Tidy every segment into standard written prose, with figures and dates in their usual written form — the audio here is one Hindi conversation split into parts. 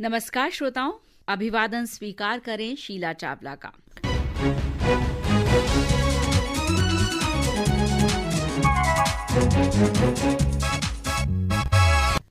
नमस्कार श्रोताओं, अभिवादन स्वीकार करें शीला चावला का।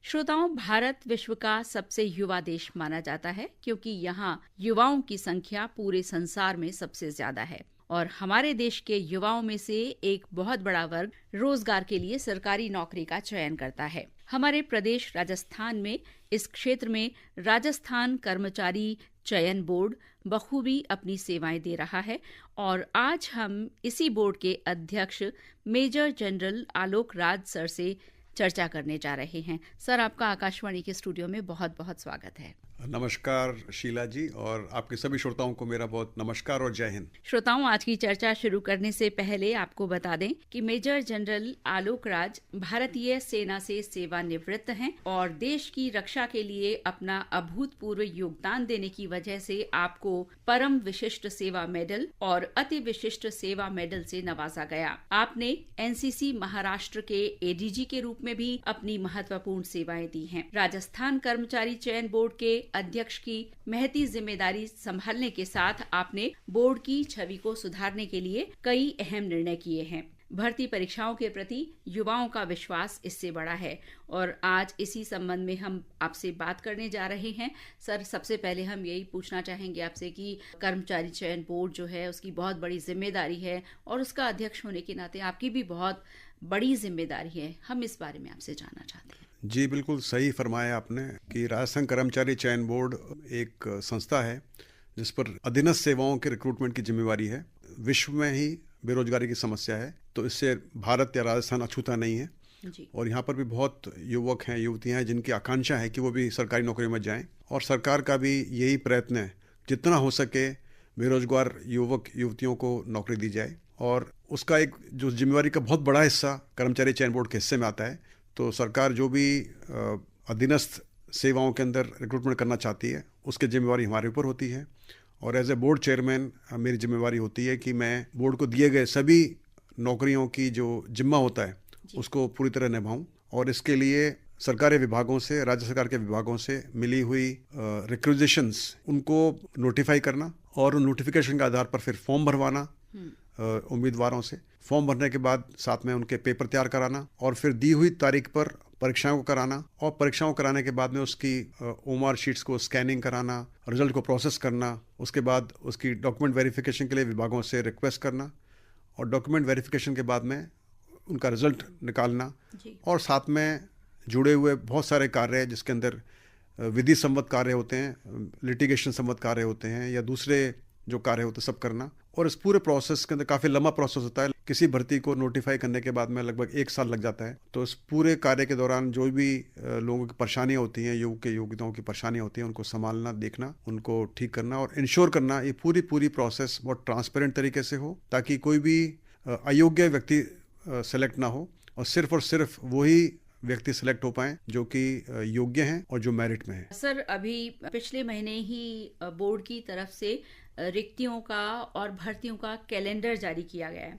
श्रोताओं, भारत विश्व का सबसे युवा देश माना जाता है क्योंकि यहाँ युवाओं की संख्या पूरे संसार में सबसे ज्यादा है और हमारे देश के युवाओं में से एक बहुत बड़ा वर्ग रोजगार के लिए सरकारी नौकरी का चयन करता है। हमारे प्रदेश राजस्थान में इस क्षेत्र में राजस्थान कर्मचारी चयन बोर्ड बखूबी अपनी सेवाएं दे रहा है और आज हम इसी बोर्ड के अध्यक्ष major general Alok Raj sir से चर्चा करने जा रहे हैं। सर, आपका आकाशवाणी के स्टूडियो में बहुत बहुत स्वागत है। नमस्कार शीला जी, और आपके सभी श्रोताओं को मेरा बहुत नमस्कार और जय हिंद। श्रोताओं, आज की चर्चा शुरू करने से पहले आपको बता दें कि मेजर जनरल आलोक राज भारतीय सेना से सेवानिवृत्त हैं और देश की रक्षा के लिए अपना अभूतपूर्व योगदान देने की वजह से आपको परम विशिष्ट सेवा मेडल और अति विशिष्ट सेवा मेडल से नवाजा गया। आपने एनसीसी महाराष्ट्र के एडीजी के रूप में भी अपनी महत्वपूर्ण सेवाएं दी हैं। राजस्थान कर्मचारी चयन बोर्ड के अध्यक्ष की महती जिम्मेदारी संभालने के साथ आपने बोर्ड की छवि को सुधारने के लिए कई अहम निर्णय किए हैं। भर्ती परीक्षाओं के प्रति युवाओं का विश्वास इससे बड़ा है और आज इसी संबंध में हम आपसे बात करने जा रहे हैं। सर, सबसे पहले हम यही पूछना चाहेंगे आपसे कि कर्मचारी चयन बोर्ड जो है उसकी बहुत बड़ी जिम्मेदारी है और उसका अध्यक्ष होने के नाते आपकी भी बहुत बड़ी जिम्मेदारी है। हम इस बारे में आपसे जानना चाहते हैं। जी, बिल्कुल सही फरमाया आपने कि राजस्थान कर्मचारी चयन बोर्ड एक संस्था है जिस पर अधीनस्थ सेवाओं के रिक्रूटमेंट की जिम्मेवारी है। विश्व में ही बेरोजगारी की समस्या है, तो इससे भारत या राजस्थान अछूता नहीं है जी। और यहाँ पर भी बहुत युवक हैं, युवतियाँ हैं जिनकी आकांक्षा है कि वो भी सरकारी नौकरी में जाएं और सरकार का भी यही प्रयत्न है जितना हो सके बेरोजगार युवक युवतियों को नौकरी दी जाए। और उसका एक जो जिम्मेवारी का बहुत बड़ा हिस्सा कर्मचारी चयन बोर्ड के हिस्से में आता है। तो सरकार जो भी अधीनस्थ सेवाओं के अंदर रिक्रूटमेंट करना चाहती है उसकी जिम्मेवारी हमारे ऊपर होती है और एज ए बोर्ड चेयरमैन मेरी जिम्मेवारी होती है कि मैं बोर्ड को दिए गए सभी नौकरियों की जो जिम्मा होता है उसको पूरी तरह निभाऊं और इसके लिए सरकारी विभागों से, राज्य सरकार के विभागों से मिली हुई रिक्विजिशंस उनको नोटिफाई करना और उन नोटिफिकेशन के आधार पर फिर फॉर्म भरवाना उम्मीदवारों से। फॉर्म भरने के बाद साथ में उनके पेपर तैयार कराना और फिर दी हुई तारीख पर परीक्षाओं को कराना और परीक्षाओं कराने के बाद में उसकी ओएमआर शीट्स को स्कैनिंग कराना, रिजल्ट को प्रोसेस करना, उसके बाद उसकी डॉक्यूमेंट वेरिफिकेशन के लिए विभागों से रिक्वेस्ट करना और डॉक्यूमेंट वेरिफिकेशन के बाद में उनका रिजल्ट निकालना और साथ में जुड़े हुए बहुत सारे कार्य हैं जिसके अंदर विधि सम्मत कार्य होते हैं, लिटिगेशन सम्मत कार्य होते हैं या दूसरे जो कार्य होते हैं सब करना। और इस पूरे प्रोसेस के अंदर काफ़ी लंबा प्रोसेस होता है। किसी भर्ती को नोटिफाई करने के बाद में लगभग 1 साल लग जाता है। तो इस पूरे कार्य के दौरान जो भी लोगों की परेशानियां होती हैं, योग्यताओं की परेशानियां होती हैं, उनको संभालना, देखना, उनको ठीक करना और इंश्योर करना, ये पूरी प्रोसेस बहुत ट्रांसपेरेंट तरीके से हो ताकि कोई भी अयोग्य व्यक्ति सेलेक्ट ना हो और सिर्फ वही व्यक्ति सिलेक्ट हो पाए जो कि योग्य हैं और जो मेरिट में है। सर, अभी पिछले महीने ही बोर्ड की तरफ से रिक्तियों का और भर्तियों का कैलेंडर जारी किया गया है।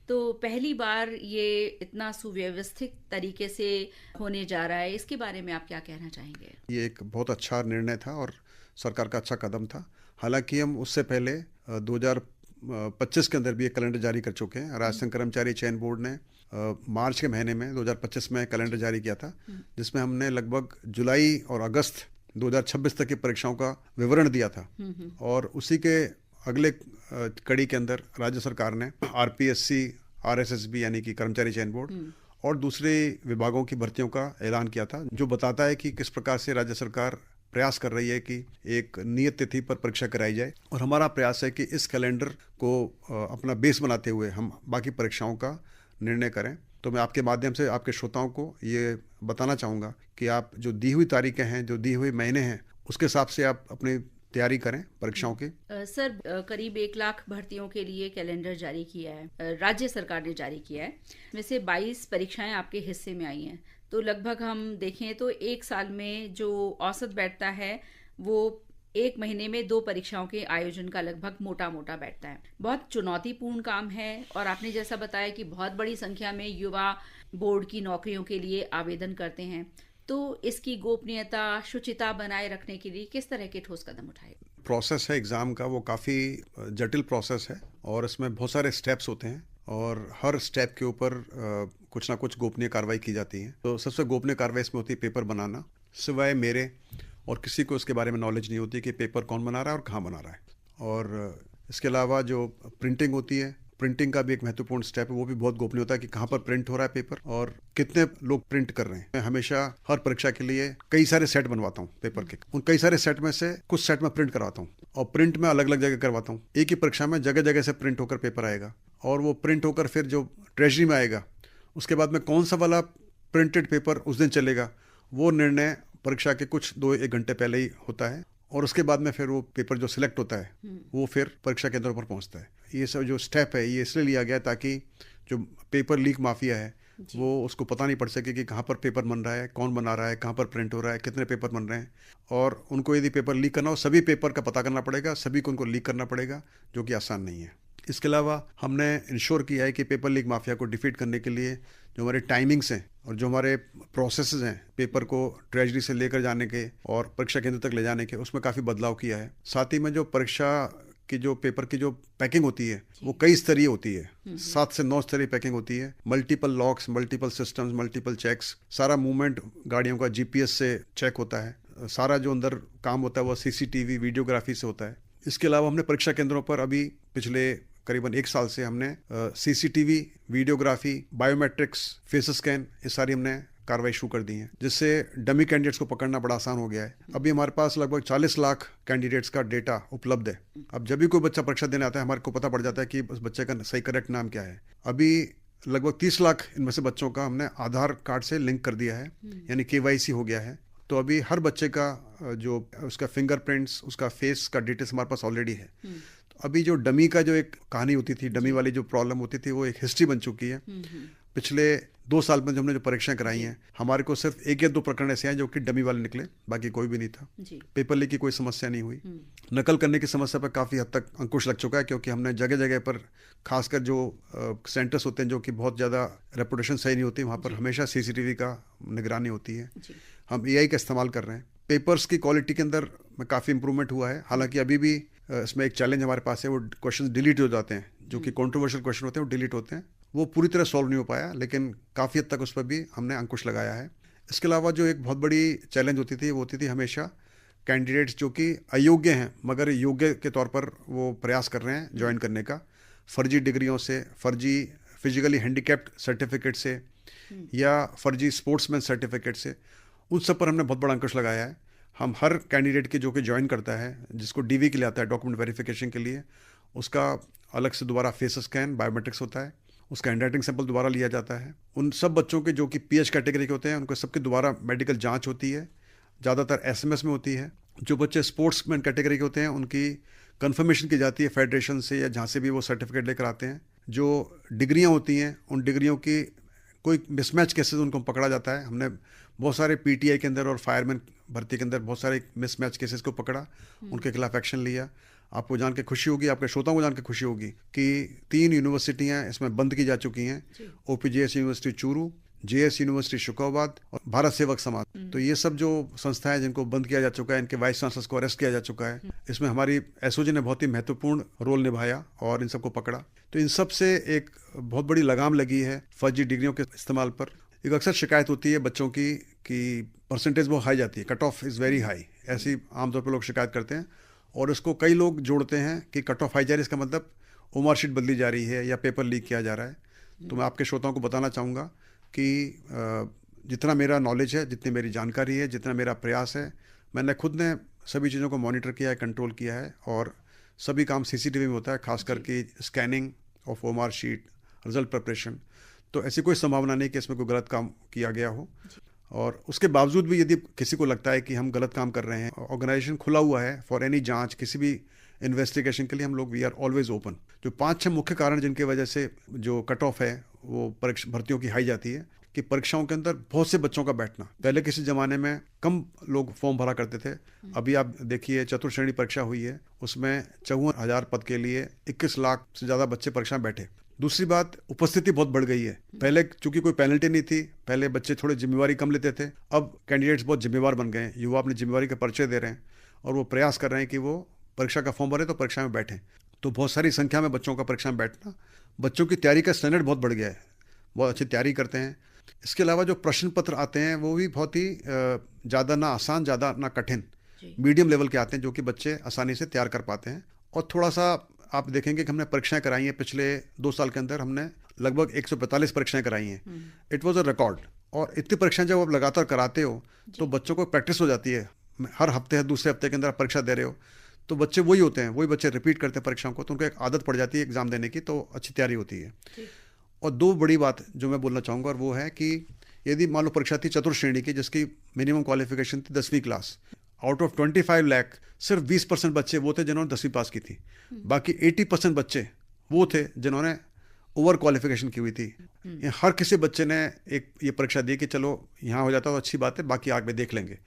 तो पहली बार ये इतना सुव्यवस्थित तरीके से होने जा रहा है, इसके बारे में आप क्या कहना चाहेंगे? ये एक बहुत अच्छा निर्णय था और सरकार का अच्छा कदम था। हालांकि हम उससे पहले 2025 के अंदर भी एक कैलेंडर जारी कर चुके हैं। राजस्थान कर्मचारी चयन बोर्ड ने मार्च के महीने में 2025 में कैलेंडर जारी किया था जिसमें हमने लगभग जुलाई और अगस्त 2026 तक की परीक्षाओं का विवरण दिया था और उसी के अगले कड़ी के अंदर राज्य सरकार ने आरपीएससी, आरएसएसबी यानी कि कर्मचारी चयन बोर्ड और दूसरे विभागों की भर्तियों का ऐलान किया था जो बताता है कि किस प्रकार से राज्य सरकार प्रयास कर रही है कि एक नियत तिथि पर परीक्षा कराई जाए। और हमारा प्रयास है कि इस कैलेंडर को अपना बेस बनाते हुए हम बाकी परीक्षाओं का निर्णय करें। तो मैं आपके माध्यम से आपके श्रोताओं को ये बताना चाहूँगा कि आप जो दी हुई तारीखें हैं, जो दी हुई महीने हैं, उसके हिसाब से आप अपनी तैयारी करें परीक्षाओं की। सर, करीब 1 लाख भर्तियों के लिए कैलेंडर जारी किया है, राज्य सरकार ने जारी किया है। इसमें से 22 परीक्षाएं आपके हिस्से में आई हैं। तो लगभग हम देखें तो 1 साल में जो औसत बैठता है वो 1 महीने में 2 परीक्षाओं के आयोजन का लगभग मोटा बैठता है। बहुत चुनौतीपूर्ण काम है और आपने जैसा बताया कि बहुत बड़ी संख्या में युवा बोर्ड की नौकरियों के लिए आवेदन करते हैं। तो इसकी गोपनीयता, शुचिता बनाए रखने के लिए किस तरह के ठोस कदम उठाए? प्रोसेस है एग्ज़ाम का, वो काफ़ी जटिल प्रोसेस है और इसमें बहुत सारे स्टेप्स होते हैं और हर स्टेप के ऊपर कुछ ना कुछ गोपनीय कार्रवाई की जाती है। तो सबसे गोपनीय कार्रवाई इसमें होती है पेपर बनाना। सिवाय मेरे और किसी को इसके बारे में नॉलेज नहीं होती कि पेपर कौन बना रहा है और कहाँ बना रहा है। और इसके अलावा जो प्रिंटिंग होती है, प्रिंटिंग का भी एक महत्वपूर्ण स्टेप है, वो भी बहुत गोपनीय होता है कि कहाँ पर प्रिंट हो रहा है पेपर और कितने लोग प्रिंट कर रहे हैं। मैं हमेशा हर परीक्षा के लिए कई सारे सेट बनवाता हूँ पेपर के। उन कई सारे सेट में से कुछ सेट में प्रिंट करवाता हूँ और प्रिंट में अलग अलग जगह करवाता हूँ। एक ही परीक्षा में जगह जगह से प्रिंट होकर पेपर आएगा और वो प्रिंट होकर फिर जो ट्रेजरी में आएगा, उसके बाद में कौन सा वाला प्रिंटेड पेपर उस दिन चलेगा, वो निर्णय परीक्षा के कुछ 2-1 घंटे पहले ही होता है और उसके बाद में फिर वो पेपर जो सिलेक्ट होता है वो फिर परीक्षा केंद्रों पर पहुंचता है। ये सब जो स्टेप है ये इसलिए लिया गया ताकि जो पेपर लीक माफिया है वो उसको पता नहीं पड़ सके कि कहाँ पर पेपर बन रहा है, कौन बना रहा है, कहाँ पर प्रिंट हो रहा है, कितने पेपर बन रहे हैं। और उनको यदि पेपर लीक करना हो, सभी पेपर का पता करना पड़ेगा, सभी को उनको लीक करना पड़ेगा, जो कि आसान नहीं है। इसके अलावा हमने इंश्योर किया है कि पेपर लीक माफिया को डिफीट करने के लिए जो हमारे टाइमिंग्स हैं और जो हमारे प्रोसेसेस हैं पेपर को ट्रेजरी से लेकर जाने के और परीक्षा केंद्र तक ले जाने के, उसमें काफ़ी बदलाव किया है। साथ ही में जो परीक्षा की जो पेपर की जो पैकिंग होती है वो कई स्तरीय होती है, 7 से 9 स्तरीय पैकिंग होती है। Multiple locks, multiple systems, multiple checks, सारा मूवमेंट गाड़ियों का जीपीएस से चेक होता है, सारा जो अंदर काम होता है वो सीसीटीवी वीडियोग्राफी से होता है। इसके अलावा हमने परीक्षा केंद्रों पर अभी पिछले करीबन 1 साल से हमने CCTV, videography, biometrics, face scan, ये सारी हमने कार्रवाई शुरू कर दी है, जिससे डमी कैंडिडेट्स को पकड़ना बड़ा आसान हो गया है। अभी हमारे पास लगभग 40 लाख कैंडिडेट्स का डेटा उपलब्ध है। अब जब भी कोई बच्चा परीक्षा देने आता है हमारे को पता पड़ जाता है कि उस बच्चे का सही करेक्ट नाम क्या है। अभी लगभग 30 लाख इनमें से बच्चों का हमने आधार कार्ड से लिंक कर दिया है, यानी KYC हो गया है। तो अभी हर बच्चे का जो उसका फिंगरप्रिंट्स, उसका फेस का डिटेल्स हमारे पास ऑलरेडी है। तो अभी जो डमी का जो एक कहानी होती थी, डमी वाली जो प्रॉब्लम होती थी, वो एक हिस्ट्री बन चुकी है। पिछले 2 साल में जो हमने जो परीक्षाएं कराई हैं, हमारे को सिर्फ 1 या 2 प्रकरण ऐसे हैं जो कि डमी वाले निकले, बाकी कोई भी नहीं था। पेपर लीक की कोई समस्या नहीं हुई। नकल करने की समस्या पर काफ़ी हद तक अंकुश लग चुका है, क्योंकि हमने जगह जगह पर खासकर जो सेंटर्स होते हैं जो कि बहुत ज़्यादा रेपुटेशन सही नहीं होती, वहाँ पर हमेशा CCTV का निगरानी होती है। हम AI का इस्तेमाल कर रहे हैं। पेपर्स की क्वालिटी के अंदर में काफ़ी इंप्रूवमेंट हुआ है। हालांकि अभी भी इसमें एक चैलेंज हमारे पास है, वो क्वेश्चन डिलीट हो जाते हैं, जो कि कॉन्ट्रोवर्शियल क्वेश्चन होते हैं वो डिलीट होते हैं। वो पूरी तरह सॉल्व नहीं हो पाया, लेकिन काफ़ी हद तक उस पर भी हमने अंकुश लगाया है। इसके अलावा जो एक बहुत बड़ी चैलेंज होती थी वो होती थी हमेशा कैंडिडेट्स जो कि अयोग्य हैं मगर योग्य के तौर पर वो प्रयास कर रहे हैं ज्वाइन करने का, फर्जी डिग्रियों से, फर्जी फिजिकली हैंडीकैप्ड सर्टिफिकेट से या फर्जी स्पोर्ट्समैन सर्टिफिकेट से, उन सब पर हमने बहुत बड़ा अंकुश लगाया है। हम हर कैंडिडेट की जो कि ज्वाइन करता है, जिसको DV के लिए आता है डॉक्यूमेंट वेरिफिकेशन के लिए, उसका अलग से दोबारा फेस स्कैन, बायोमेट्रिक्स होता है, उसका हैंडराइटिंग सैंपल दोबारा लिया जाता है। उन सब बच्चों के जो कि PH कैटेगरी के होते हैं उनको सबकी दोबारा मेडिकल जांच होती है, ज़्यादातर SMS में होती है। जो बच्चे स्पोर्ट्समैन कैटेगरी के होते हैं उनकी कंफर्मेशन की जाती है फेडरेशन से या जहाँ से भी वो सर्टिफिकेट लेकर आते हैं। जो डिग्रियाँ होती हैं उन डिग्रियों की कोई मिसमैच केसेस उनको पकड़ा जाता है। हमने बहुत सारे PTI के अंदर और फायरमैन भर्ती के अंदर बहुत सारे मिसमैच केसेस को पकड़ा, उनके खिलाफ एक्शन लिया। आपको जान के खुशी होगी, आपके श्रोताओं को जान के खुशी होगी कि 3 यूनिवर्सिटियां इसमें बंद की जा चुकी हैं, OPJS university Churu, JS university Shukobad और भारत सेवक समाज। तो ये सब जो संस्थाएं जिनको बंद किया जा चुका है, इनके वाइस चांसलर्स को अरेस्ट किया जा चुका है। इसमें हमारी SOG ने बहुत ही महत्वपूर्ण रोल निभाया और इन सबको पकड़ा। तो इन सब से एक बहुत बड़ी लगाम लगी है फर्जी डिग्रियों के इस्तेमाल पर। एक अक्सर शिकायत होती है बच्चों की कि परसेंटेज बहुत हाई जाती है, cut off is very high, ऐसी आमतौर पर लोग शिकायत करते हैं और इसको कई लोग जोड़ते हैं कि कट ऑफ हाई जा रही है, इसका मतलब OMR शीट बदली जा रही है या पेपर लीक किया जा रहा है। तो मैं आपके श्रोताओं को बताना चाहूँगा कि जितना मेरा नॉलेज है, जितनी मेरी जानकारी है, जितना मेरा प्रयास है, मैंने खुद ने सभी चीज़ों को मॉनिटर किया है, कंट्रोल किया है और सभी काम CCTV में होता है, खास करके scanning of OMR sheet, result preparation. तो ऐसी कोई संभावना नहीं कि इसमें कोई गलत काम किया गया हो। और उसके बावजूद भी यदि किसी को लगता है कि हम गलत काम कर रहे हैं, ऑर्गेनाइजेशन खुला हुआ है फॉर एनी जांच, किसी भी इन्वेस्टिगेशन के लिए हम लोग वी आर ऑलवेज ओपन। जो 5-6 मुख्य कारण जिनकी वजह से जो कट ऑफ है वो परीक्षा भर्तियों की हाई जाती है कि परीक्षाओं के अंदर बहुत से बच्चों का बैठना। पहले किसी ज़माने में कम लोग फॉर्म भरा करते थे, अभी आप देखिए चतुर्थ श्रेणी परीक्षा हुई है, उसमें 54,000 पद के लिए 21 लाख से ज़्यादा बच्चे परीक्षा में बैठे। दूसरी बात, उपस्थिति बहुत बढ़ गई है। पहले चूंकि कोई पेनल्टी नहीं थी, पहले बच्चे थोड़े जिम्मेवारी कम लेते थे, अब कैंडिडेट्स बहुत जिम्मेवार बन गए हैं। युवा अपनी जिम्मेवारी का परिचय दे रहे हैं और वो प्रयास कर रहे हैं कि वो परीक्षा का फॉर्म भरे तो परीक्षा में बैठें। तो बहुत सारी संख्या में बच्चों का परीक्षा में बैठना, बच्चों की तैयारी का स्टैंडर्ड बहुत बढ़ गया है, बहुत अच्छी तैयारी करते हैं। इसके अलावा जो प्रश्न पत्र आते हैं वो भी बहुत ही ज़्यादा ना आसान, ज़्यादा ना कठिन, मीडियम लेवल के आते हैं, जो कि बच्चे आसानी से तैयार कर पाते हैं। और थोड़ा सा आप देखेंगे कि हमने परीक्षाएं कराई हैं, पिछले 2 साल के अंदर हमने लगभग 145 परीक्षाएं कराई हैं। It was a record. और इतनी परीक्षाएं जब आप लगातार कराते हो तो बच्चों को प्रैक्टिस हो जाती है। हर हफ्ते, दूसरे हफ्ते के अंदर आप परीक्षा दे रहे हो तो बच्चे वही होते हैं, वही बच्चे रिपीट करते हैं परीक्षाओं को, तो उनको एक आदत पड़ जाती है एग्जाम देने की, तो अच्छी तैयारी होती है। और 2 बड़ी बात जो मैं बोलना चाहूँगा, और वो है कि यदि मान लो परीक्षा थी चतुर्थ श्रेणी की, जिसकी मिनिमम क्वालिफिकेशन थी 10वीं क्लास, आउट ऑफ 25 लाख सिर्फ 20% बच्चे वो थे जिन्होंने 10वीं पास की थी। बाकी 80% बच्चे वो थे जिन्होंने ओवर क्वालिफिकेशन की हुई थी। हर किसी बच्चे ने एक ये परीक्षा दी कि चलो यहाँ हो जाता तो अच्छी बात है, बाकी आगे देख लेंगे।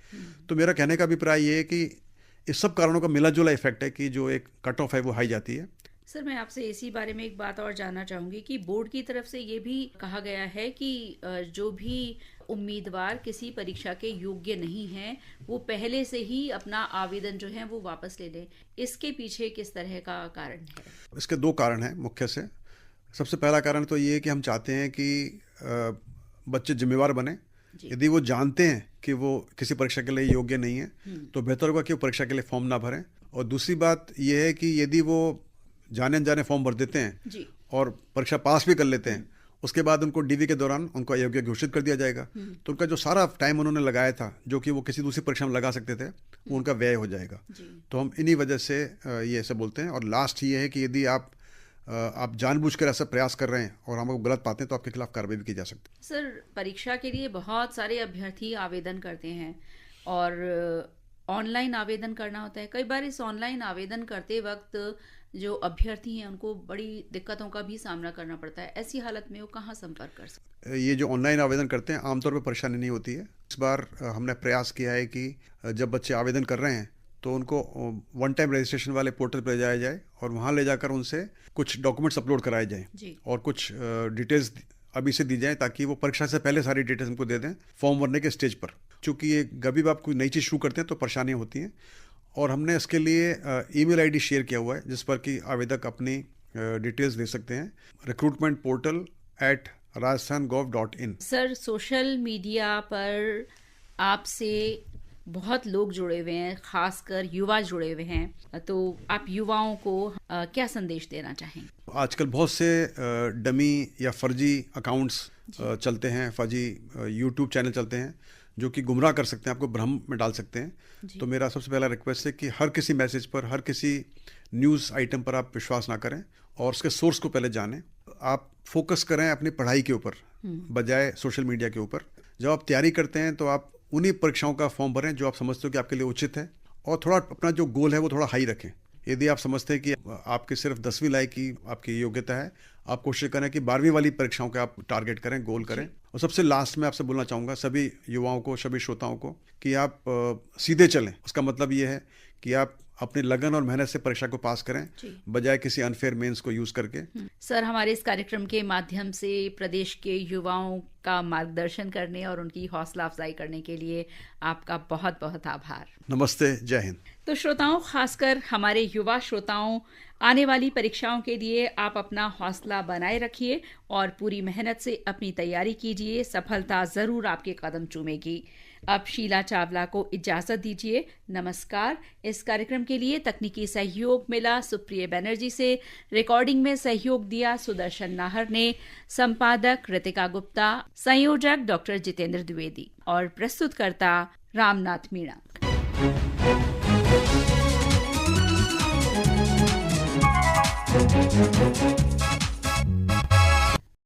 तो मेरा कहने का अभिप्राय ये है कि इस सब कारणों का मिला जुला इफेक्ट है कि जो एक कट ऑफ है वो हाई जाती है। सर, मैं आपसे इसी बारे में एक बात और जानना चाहूँगी कि बोर्ड की तरफ से ये भी कहा गया है कि जो भी उम्मीदवार किसी परीक्षा के योग्य नहीं हैं वो पहले से ही अपना आवेदन जो है वो वापस ले लें। इसके पीछे किस तरह का कारण है? इसके 2 कारण हैं मुख्य से। सबसे पहला कारण तो ये है कि हम चाहते हैं कि बच्चे जिम्मेवार बने। यदि वो जानते हैं कि वो किसी परीक्षा के लिए योग्य नहीं है तो बेहतर होगा कि वो परीक्षा के लिए फॉर्म ना भरें। और दूसरी बात ये है कि यदि वो जाने अनजाने फॉर्म भर देते हैं और परीक्षा पास भी कर लेते हैं, उसके बाद उनको डीवी के दौरान उनको अयोग्य घोषित कर दिया जाएगा। तो उनका जो सारा टाइम उन्होंने लगाया था, जो कि वो किसी दूसरी परीक्षा में लगा सकते थे, वो उनका व्यय हो जाएगा। तो हम इन्हीं वजह से ये ऐसे बोलते हैं। और लास्ट ये है कि यदि आप जानबूझकर ऐसा प्रयास कर रहे हैं और हम आपको गलत पाते हैं तो आपके खिलाफ कार्रवाई भी की जा सकती है। सर, परीक्षा के लिए बहुत सारे अभ्यर्थी आवेदन करते हैं और ऑनलाइन आवेदन करना होता है। कई बार इस ऑनलाइन आवेदन करते वक्त जो अभ्यर्थी हैं उनको बड़ी दिक्कतों का भी सामना करना पड़ता है। ऐसी हालत में वो कहाँ संपर्क कर सकते हैं? ये जो ऑनलाइन आवेदन करते हैं आमतौर पर परेशानी नहीं होती है। इस बार हमने प्रयास किया है कि जब बच्चे आवेदन कर रहे हैं तो उनको वन टाइम रजिस्ट्रेशन वाले पोर्टल पर ले जाया जाए और वहाँ ले जाकर उनसे कुछ डॉक्यूमेंट्स अपलोड कराए जाएं और कुछ डिटेल्स अभी से दी जाए, ताकि वो परीक्षा से पहले सारी डिटेल्स हमको दे दें फॉर्म भरने के स्टेज पर। चूँकि ये कभी भी आप कोई नई चीज़ शुरू करते हैं तो परेशानियाँ होती हैं। और हमने इसके लिए ईमेल आईडी शेयर किया हुआ है जिस पर कि आवेदक अपनी डिटेल्स दे सकते हैं, recruitmentportal@rajasthan.gov.in। सर, सोशल मीडिया पर आपसे बहुत लोग जुड़े हुए हैं, खासकर युवा जुड़े हुए हैं, तो आप युवाओं को क्या संदेश देना चाहेंगे? आजकल बहुत से डमी या फर्जी अकाउंट्स चलते हैं, फर्जी यूट्यूब चैनल चलते हैं जो कि गुमराह कर सकते हैं, आपको भ्रम में डाल सकते हैं। तो मेरा सबसे पहला रिक्वेस्ट है कि हर किसी मैसेज पर, हर किसी न्यूज़ आइटम पर आप विश्वास ना करें और उसके सोर्स को पहले जानें। आप फोकस करें अपनी पढ़ाई के ऊपर बजाय सोशल मीडिया के ऊपर। जब आप तैयारी करते हैं तो आप उन्हीं परीक्षाओं का फॉर्म भरें जो आप समझते हो कि आपके लिए उचित है, और थोड़ा अपना जो गोल है वो थोड़ा हाई रखें। यदि आप समझते हैं कि आपके सिर्फ 10वीं लायक की आपकी योग्यता है, आप कोशिश करें कि 12वीं वाली परीक्षाओं का आप टारगेट करें, गोल करें। और सबसे लास्ट में आपसे बोलना चाहूँगा सभी युवाओं को, सभी श्रोताओं को, कि आप सीधे चलें। उसका मतलब ये है कि आप अपनी लगन और मेहनत से परीक्षा को पास करें बजाय किसी अनफेयर मीन्स को यूज करके। सर, हमारे इस कार्यक्रम के माध्यम से प्रदेश के युवाओं का मार्गदर्शन करने और उनकी हौसला अफजाई करने के लिए आपका बहुत बहुत आभार। नमस्ते, जय हिंद। तो श्रोताओं, खासकर हमारे युवा श्रोताओं, आने वाली परीक्षाओं के लिए आप अपना हौसला बनाए रखिए और पूरी मेहनत से अपनी तैयारी कीजिए। सफलता जरूर आपके कदम चूमेगी। अब शीला चावला को इजाजत दीजिए। नमस्कार। इस कार्यक्रम के लिए तकनीकी सहयोग मिला सुप्रिय बनर्जी से। रिकॉर्डिंग में सहयोग दिया सुदर्शन नाहर ने। संपादक रितिका गुप्ता, संयोजक डॉक्टर जितेंद्र द्विवेदी और प्रस्तुतकर्ता रामनाथ मीणा।